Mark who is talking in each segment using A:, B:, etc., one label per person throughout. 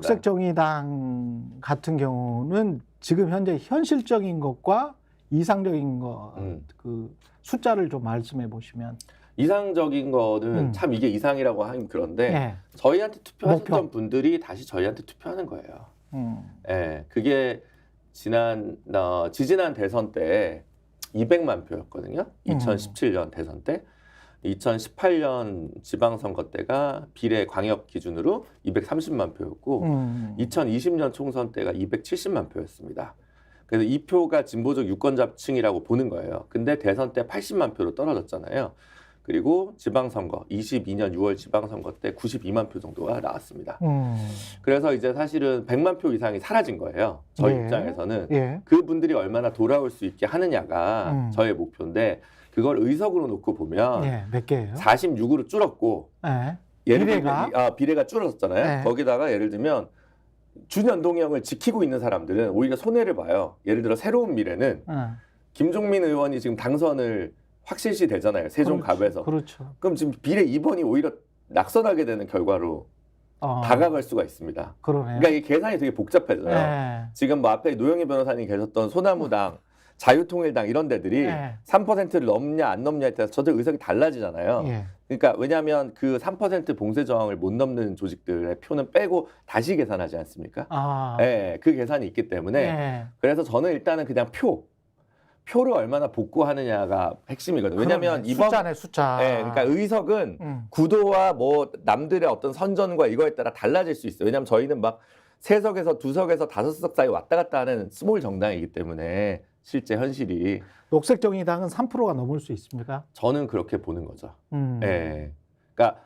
A: 녹색정의당 같은 경우는 지금 현재 현실적인 것과 이상적인 것, 그 숫자를 좀 말씀해 보시면.
B: 이상적인 거는 참 이게 이상이라고 하긴 그런데
A: 예.
B: 저희한테 투표하셨던 분들이 다시 저희한테 투표하는 거예요. 예, 그게 지지난 대선 때 200만 표였거든요. 2017년 대선 때. 2018년 지방선거 때가 비례 광역 기준으로 230만 표였고 2020년 총선 때가 270만 표였습니다. 그래서 이 표가 진보적 유권자층이라고 보는 거예요. 근데 대선 때 80만 표로 떨어졌잖아요. 그리고 지방선거 22년 6월 지방선거 때 92만 표 정도가 나왔습니다. 그래서 이제 사실은 100만 표 이상이 사라진 거예요. 저희
A: 예.
B: 입장에서는
A: 예.
B: 그분들이 얼마나 돌아올 수 있게 하느냐가 저의 목표인데 그걸 의석으로 놓고 보면
A: 예. 몇 개예요?
B: 46으로 줄었고
A: 예.
B: 예를
A: 비례가?
B: 들면 비례가 줄어졌잖아요.
A: 예.
B: 거기다가 예를 들면 준연동형을 지키고 있는 사람들은 오히려 손해를 봐요. 예를 들어 새로운 미래는 김종민 의원이 지금 당선을 확실시 되잖아요. 세종갑에서.
A: 그렇죠.
B: 그럼 지금 비례 2번이 오히려 낙선하게 되는 결과로 다가갈 수가 있습니다.
A: 그러네요.
B: 그러니까 이 계산이 되게 복잡해져요.
A: 예.
B: 지금 뭐 앞에 노영희 변호사님 계셨던 소나무당, 자유통일당 이런 데들이
A: 예.
B: 3%를 넘냐 안 넘냐에 따라서 저들 의석이 달라지잖아요.
A: 예.
B: 그러니까 왜냐하면 그 3% 봉쇄 저항을 못 넘는 조직들의 표는 빼고 다시 계산하지 않습니까? 예, 그 계산이 있기 때문에
A: 예.
B: 그래서 저는 일단은 그냥 표를 얼마나 복구하느냐가 핵심이거든요. 왜냐하면 이번
A: 숫자네 숫자.
B: 예, 그러니까 의석은 구도와 뭐 남들의 어떤 선전과 이거에 따라 달라질 수 있어요. 왜냐하면 저희는 막 3석에서 2석에서 5석 사이 왔다 갔다 하는 스몰 정당이기 때문에 실제 현실이
A: 녹색정의당은 3%가 넘을 수 있습니까?
B: 저는 그렇게 보는 거죠. 예, 그러니까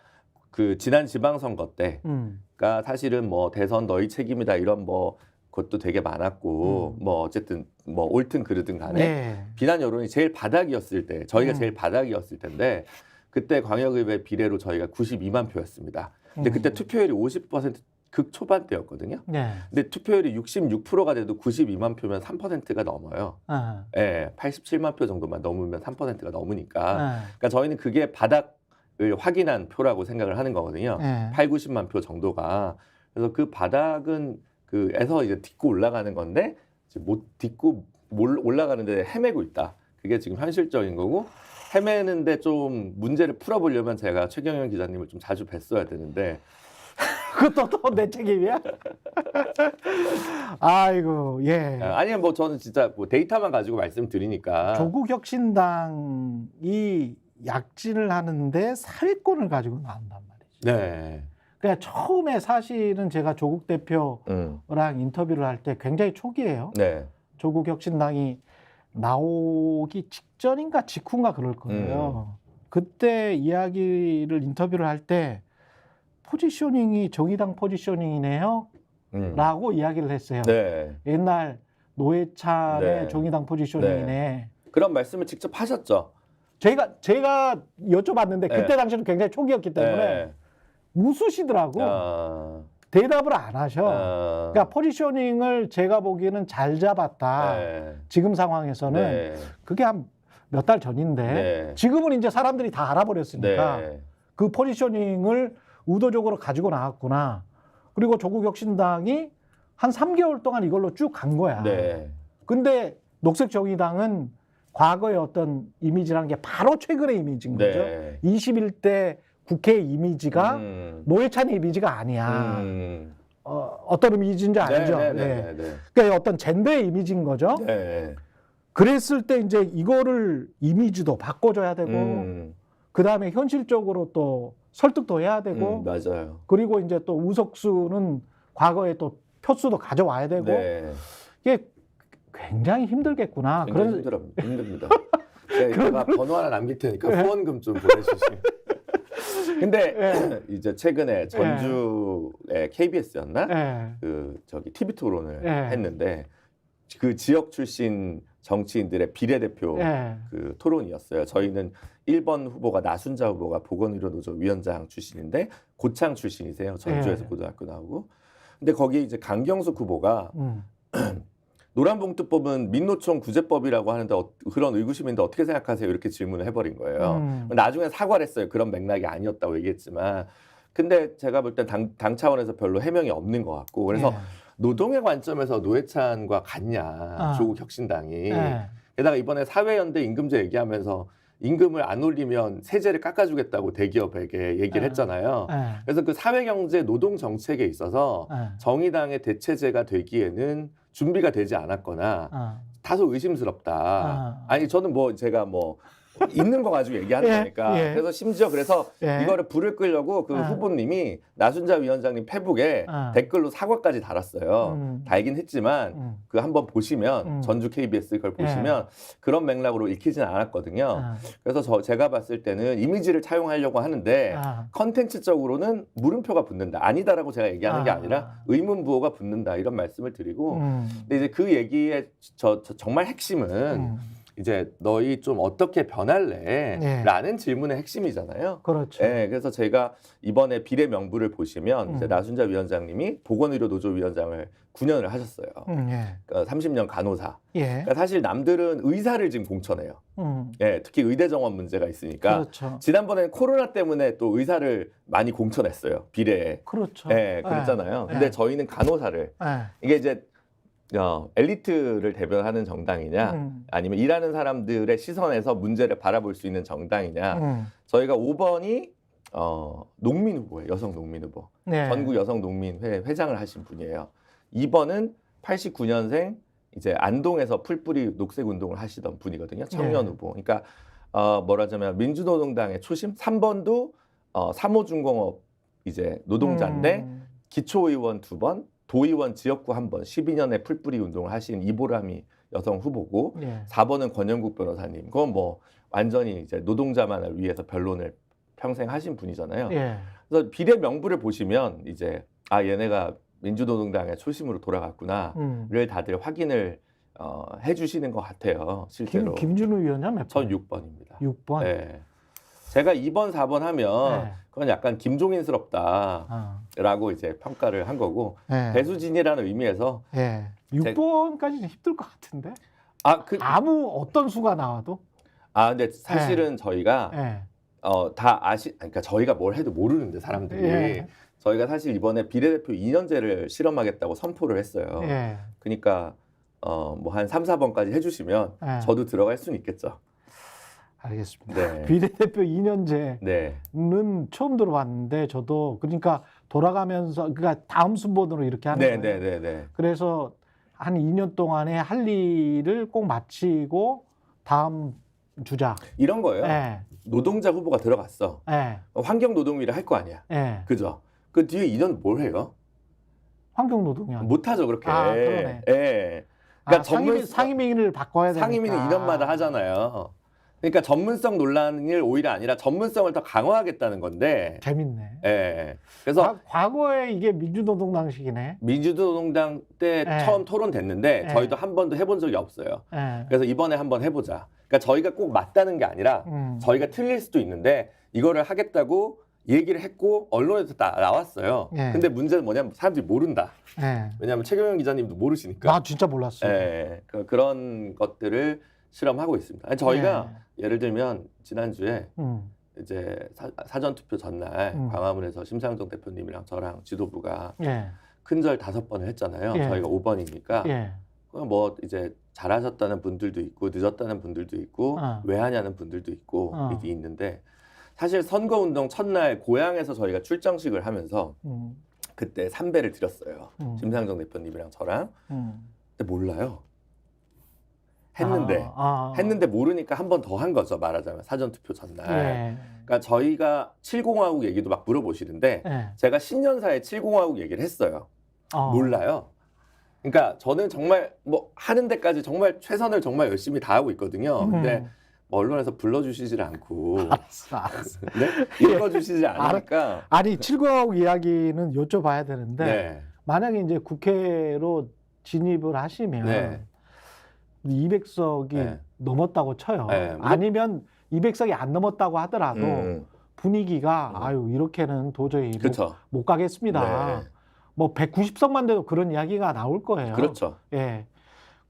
B: 그 지난 지방선거 때, 그러니까 사실은 뭐 대선 너희 책임이다 이런 뭐 것도 되게 많았고 뭐 어쨌든 뭐 옳든 그르든 간에
A: 네.
B: 비난 여론이 제일 바닥이었을 때 저희가 제일 바닥이었을 텐데 그때 광역의회 비례로 저희가 92만 표였습니다. 근데 그때 투표율이 50% 극초반대였거든요.
A: 네.
B: 근데 투표율이 66%가 돼도 92만 표면 3%가 넘어요. 예, 87만 표 정도만 넘으면 3%가 넘으니까. 그러니까 저희는 그게 바닥을 확인한 표라고 생각을 하는 거거든요. 8, 90만 표 정도가. 그래서 그 바닥은 그에서 이제 딛고 올라가는 건데 이제 못 딛고 올라가는데 헤매고 있다. 그게 지금 현실적인 거고 헤매는데 좀 문제를 풀어보려면 제가 최경영 기자님을 좀 자주 뵀어야 되는데
A: 그것도 또 내 책임이야? 아이고, 예.
B: 아니면 뭐 저는 진짜 뭐 데이터만 가지고 말씀드리니까
A: 조국혁신당이 약진을 하는데 사회권을 가지고 나온단 말이죠.
B: 네.
A: 그러니까 처음에 사실은 제가 조국 대표랑 인터뷰를 할 때 굉장히 초기예요.
B: 네.
A: 조국혁신당이 나오기 직전인가 직후인가 그럴 거예요. 그때 이야기를 인터뷰를 할 때 포지셔닝이 정의당 포지셔닝이네요 라고 이야기를 했어요.
B: 네.
A: 옛날 노회찬의
B: 네.
A: 정의당 포지셔닝이네.
B: 네. 그런 말씀을 직접 하셨죠.
A: 제가 여쭤봤는데 그때
B: 네.
A: 당시는 굉장히 초기였기 때문에
B: 네.
A: 웃으시더라고. 대답을 안 하셔. 그러니까 포지셔닝을 제가 보기에는 잘 잡았다.
B: 네.
A: 지금 상황에서는
B: 네.
A: 그게 한 몇 달 전인데
B: 네.
A: 지금은 이제 사람들이 다 알아버렸으니까
B: 네.
A: 그 포지셔닝을 의도적으로 가지고 나왔구나. 그리고 조국혁신당이 한 3개월 동안 이걸로 쭉 간 거야.
B: 네.
A: 근데 녹색정의당은 과거의 어떤 이미지라는 게 바로 최근의 이미지인 거죠.
B: 네.
A: 21대 국회 이미지가 노회찬의 이미지가 아니야. 어떤 이미지인지 알죠?
B: 네.
A: 네.
B: 네.
A: 그러니까 어떤 젠더의 이미지인 거죠.
B: 네.
A: 그랬을 때 이제 이거를 이미지도 바꿔줘야 되고, 그 다음에 현실적으로 또 설득도 해야 되고,
B: 맞아요.
A: 그리고 이제 또 우석수는 과거에 또 표수도 가져와야 되고,
B: 네.
A: 이게 굉장히 힘들겠구나.
B: 힘듭니다. 제가 번호 하나 남길 테니까 후원금 좀 보내주시면. 근데 이제 최근에 전주에 KBS였나? 저기 TV 토론을 했는데 그 지역 출신 정치인들의 비례대표 그 토론이었어요. 저희는 1번 후보가 나순자 후보가 보건의료노조 위원장 출신인데 고창 출신이세요. 전주에서 고등학교 나오고. 근데 거기 이제 강경숙 후보가 노란봉투법은 민노총 구제법이라고 하는데 그런 의구심인데 어떻게 생각하세요? 이렇게 질문을 해버린 거예요. 나중에 사과를 했어요. 그런 맥락이 아니었다고 얘기했지만 근데 제가 볼 땐 당 차원에서 별로 해명이 없는 것 같고 그래서
A: 예.
B: 노동의 관점에서 노회찬과 같냐 조국 혁신당이
A: 예.
B: 게다가 이번에 사회연대 임금제 얘기하면서 임금을 안 올리면 세제를 깎아주겠다고 대기업에게 얘기를
A: 예.
B: 했잖아요.
A: 예.
B: 그래서 그 사회경제 노동 정책에 있어서
A: 예.
B: 정의당의 대체제가 되기에는 준비가 되지 않았거나 다소 의심스럽다. 아니 저는 뭐 제가 뭐 있는 거 가지고 얘기하는
A: 예,
B: 거니까.
A: 예.
B: 그래서 심지어 그래서
A: 예.
B: 이거를 불을 끌려고 그 후보님이 나순자 위원장님 페북에 댓글로 사과까지 달았어요. 달긴 했지만 그 한번 보시면 전주 KBS 그걸 보시면 그런 맥락으로 읽히지는 않았거든요. 그래서 제가 봤을 때는 이미지를 차용하려고 하는데 컨텐츠적으로는 물음표가 붙는다. 아니다라고 제가 얘기하는 게 아니라 의문부호가 붙는다 이런 말씀을 드리고 근데 이제 그 얘기의 정말 핵심은 이제 너희 좀 어떻게 변할래?
A: 네.
B: 라는 질문의 핵심이잖아요.
A: 그렇죠.
B: 네, 그래서 제가 이번에 비례 명부를 보시면 이제 나순자 위원장님이 보건의료노조 위원장을 9년을 하셨어요.
A: 예.
B: 그러니까 30년 간호사.
A: 예.
B: 그러니까 사실 남들은 의사를 지금 공천해요. 예, 특히 의대 정원 문제가 있으니까.
A: 그렇죠.
B: 지난번에는 코로나 때문에 또 의사를 많이 공천했어요. 비례에.
A: 그렇죠.
B: 예, 그랬잖아요. 근데 저희는 간호사를 이게 이제 엘리트를 대변하는 정당이냐 아니면 일하는 사람들의 시선에서 문제를 바라볼 수 있는 정당이냐 저희가 5번이 농민 후보예요. 여성 농민 후보.
A: 네.
B: 전국 여성 농민회 회장을 하신 분이에요. 2번은 89년생 이제 안동에서 풀뿌리 녹색 운동을 하시던 분이거든요. 청년
A: 네.
B: 후보. 그러니까 뭐라자면 민주노동당의 초심. 3번도 3호중공업 이제 노동자인데 기초의원 2번 도의원 지역구 1번 12년에 풀뿌리 운동을 하신 이보람이 여성 후보고
A: 예.
B: 4번은 권영국 변호사님. 그건 뭐 완전히 이제 노동자만을 위해서 변론을 평생 하신 분이잖아요.
A: 예.
B: 그래서 비례 명부를 보시면 이제 얘네가 민주노동당의 초심으로 돌아갔구나를 다들 확인을 해주시는 것 같아요. 실제로.
A: 김준우 위원장 몇 번?
B: 전 6번입니다.
A: 6번.
B: 네. 제가 2번, 4번 하면 그건 약간 김종인스럽다라고 이제 평가를 한 거고 배수진이라는 의미에서
A: 6번까지는 힘들 것 같은데. 아무 어떤 수가 나와도.
B: 근데 사실은 저희가 그러니까 저희가 뭘 해도 모르는데 사람들이 저희가 사실 이번에 비례대표 2년제를 실험하겠다고 선포를 했어요. 그러니까 뭐 한 3, 4번까지 해주시면 저도 들어갈 수는 있겠죠.
A: 알겠습니다.
B: 네.
A: 비례대표 2년제는 처음 들어봤는데 저도 그러니까 돌아가면서 그러니까 다음 순번으로 이렇게 하는 거예요. 그래서 한 2년 동안에 할 일을 꼭 마치고 다음 주자.
B: 이런 거예요. 노동자 후보가 들어갔어. 환경노동위를 할 거 아니야. 그죠? 그 뒤에 2년 뭘 해요?
A: 환경노동이요.
B: 못하죠 그렇게.
A: 그러네. 그러니까 상임위를 바꿔야 되니까.
B: 상임위는 2년마다 하잖아요. 그러니까 전문성 논란일 오히려 아니라 전문성을 더 강화하겠다는 건데.
A: 재밌네.
B: 그래서
A: 과거에 이게 민주노동당식이네.
B: 민주노동당 때 처음 토론됐는데 저희도 한 번도 해본 적이 없어요. 그래서 이번에 한번 해보자. 그러니까 저희가 꼭 맞다는 게 아니라 저희가 틀릴 수도 있는데 이거를 하겠다고 얘기를 했고 언론에서 나왔어요. 근데 문제는 뭐냐면 사람들이 모른다. 왜냐하면 최경영 기자님도 모르시니까.
A: 나 진짜 몰랐어요.
B: 그런 것들을 실험하고 있습니다. 저희가 예를 들면 지난주에 이제 사전투표 전날 광화문에서 심상정 대표님이랑 저랑 지도부가 큰절 5번을 했잖아요. 저희가 5번이니까 뭐 이제 잘하셨다는 분들도 있고 늦었다는 분들도 있고 왜 하냐는 분들도 있고 이게 있는데 사실 선거운동 첫날 고향에서 저희가 출정식을 하면서 그때 3배를 드렸어요. 심상정 대표님이랑 저랑. 근데 몰라요. 했는데 모르니까 한 번 더 한 거죠. 말하자면 사전투표 전날. 그러니까 저희가 7공화국 얘기도 막 물어보시는데 제가 신년사에 7공화국 얘기를 했어요. 몰라요. 그러니까 저는 정말 뭐 하는 데까지 정말 최선을 정말 열심히 다하고 있거든요. 근데 뭐 언론에서 불러주시질 않고
A: 알았어.
B: 읽어주시지 않으니까
A: 아니 7공화국 이야기는 여쭤봐야 되는데 만약에 이제 국회로 진입을 하시면 200석이 넘었다고 쳐요. 아니면 200석이 안 넘었다고 하더라도 분위기가 아유 이렇게는 도저히 못 가겠습니다. 뭐 190석만 돼도 그런 이야기가 나올 거예요.
B: 그렇죠.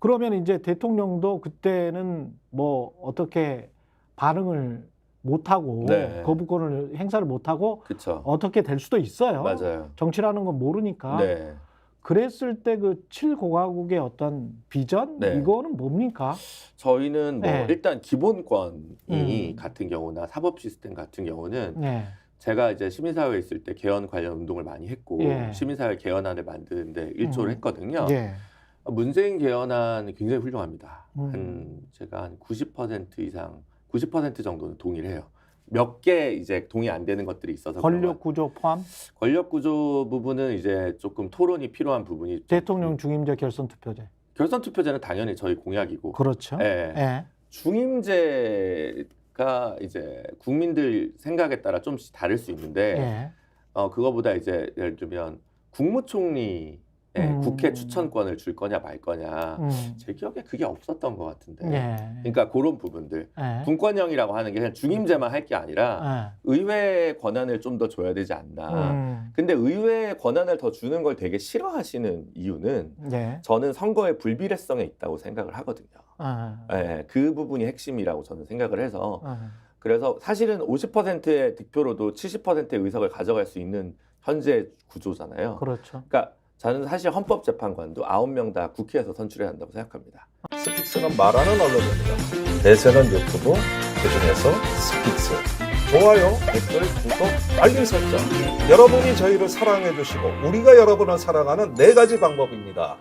A: 그러면 이제 대통령도 그때는 뭐 어떻게 반응을 못하고
B: 네.
A: 거부권을 행사를 못하고
B: 그쵸.
A: 어떻게 될 수도 있어요.
B: 맞아요.
A: 정치라는 건 모르니까.
B: 네.
A: 그랬을 때 그 7고가국의 어떤 비전
B: 네.
A: 이거는 뭡니까?
B: 저희는 뭐
A: 네.
B: 일단 기본권이 같은 경우나 사법 시스템 같은 경우는
A: 네.
B: 제가 이제 시민사회에 있을 때 개헌 관련 운동을 많이 했고
A: 예.
B: 시민사회 개헌안을 만드는데 일조를 했거든요.
A: 예.
B: 문재인 개헌안이 굉장히 훌륭합니다. 제가 한 90% 이상, 90% 정도는 동의를 해요. 몇 개 이제 동의 안 되는 것들이 있어서
A: 권력 구조 포함?
B: 권력 구조 부분은 이제 조금 토론이 필요한 부분이
A: 대통령 중임제 결선 투표제.
B: 결선 투표제는 당연히 저희 공약이고
A: 그렇죠.
B: 예.
A: 예.
B: 중임제가 이제 국민들 생각에 따라 좀씩 다를 수 있는데
A: 예.
B: 그거보다 이제 예를 들면 국무총리 국회 추천권을 줄 거냐 말 거냐 제 기억에 그게 없었던 것 같은데
A: 예.
B: 그러니까 그런 부분들
A: 예.
B: 분권형이라고 하는 게 그냥 중임제만 할 게 아니라
A: 예.
B: 의회 권한을 좀 더 줘야 되지 않나 근데 의회 권한을 더 주는 걸 되게 싫어하시는 이유는
A: 예.
B: 저는 선거의 불비례성에 있다고 생각을 하거든요.
A: 예.
B: 그 부분이 핵심이라고 저는 생각을 해서
A: 예.
B: 그래서 사실은 50%의 득표로도 70%의 의석을 가져갈 수 있는 현재 구조잖아요.
A: 그렇죠.
B: 그러니까 저는 사실 헌법재판관도 9명 다 국회에서 선출해야 한다고 생각합니다.
C: 스픽스는 말하는 언론입니다. 대세는 유튜브, 그중에서 스픽스. 좋아요, 댓글, 구독, 알림 설정. 여러분이 저희를 사랑해 주시고 우리가 여러분을 사랑하는 4가지 방법입니다.